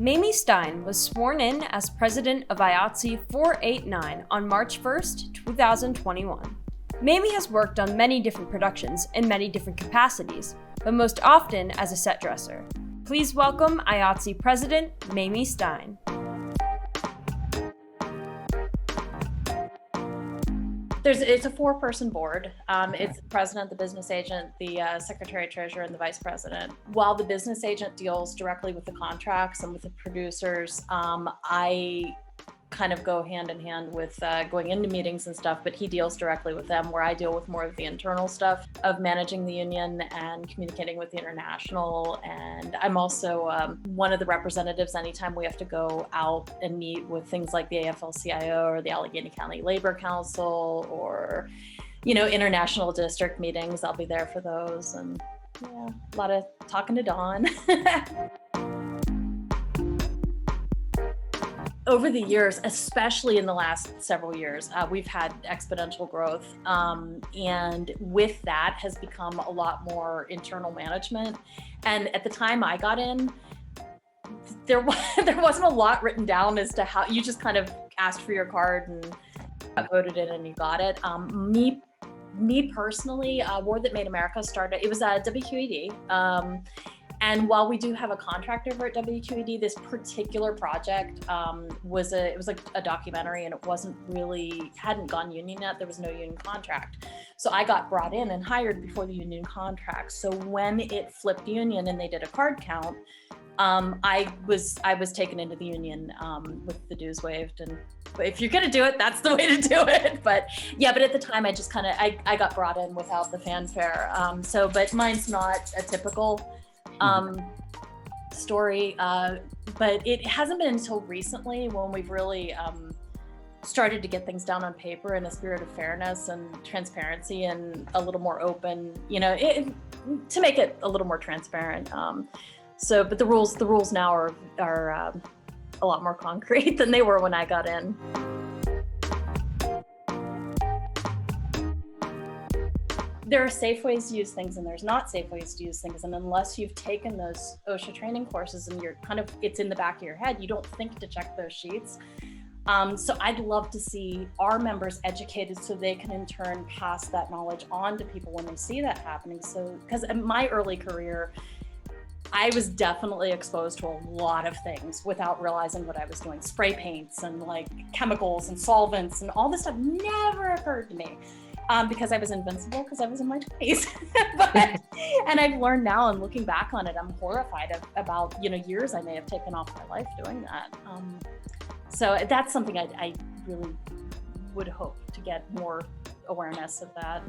Mamie Stein was sworn in as president of IATSE 489 on March 1st, 2021. Mamie has worked on many different productions in many different capacities, but most often as a set dresser. Please welcome IATSE President Mamie Stein. It's a four-person board. It's the president, the business agent, the secretary treasurer, and the vice president. While the business agent deals directly with the contracts and with the producers, I kind of go hand in hand with going into meetings and stuff, but he deals directly with them, where I deal with more of the internal stuff of managing the union and communicating with the international. And I'm also one of the representatives anytime we have to go out and meet with things like the AFL-CIO or the Allegheny County Labor Council or, international district meetings. I'll be there for those. And yeah, a lot of talking to Dawn. Over the years, especially in the last several years, we've had exponential growth. And with that has become a lot more internal management. And at the time I got in, there wasn't a lot written down as to how you just kind of asked for your card and got voted in and you got it. Me personally, War That Made America started, it was at WQED. And while we do have a contract over at WQED, this particular project was like a documentary, and it hadn't gone union yet. There was no union contract. So I got brought in and hired before the union contract. So when it flipped union and they did a card count, I was taken into the union with the dues waived. And if you're gonna do it, that's the way to do it. But at the time I just I got brought in without the fanfare. But mine's not a typical story, but it hasn't been until recently when we've really started to get things down on paper in a spirit of fairness and transparency and a little more open, to make it a little more transparent. But the rules now are a lot more concrete than they were when I got in. There are safe ways to use things and there's not safe ways to use things. And unless you've taken those OSHA training courses and it's in the back of your head, you don't think to check those sheets. So I'd love to see our members educated so they can in turn pass that knowledge on to people when they see that happening. So, because in my early career, I was definitely exposed to a lot of things without realizing what I was doing. Spray paints and like chemicals and solvents and all this stuff never occurred to me. Because I was invincible because I was in my 20s. And I've learned now, and looking back on it, I'm horrified about years I may have taken off my life doing that. So that's something I really would hope to get more awareness of that.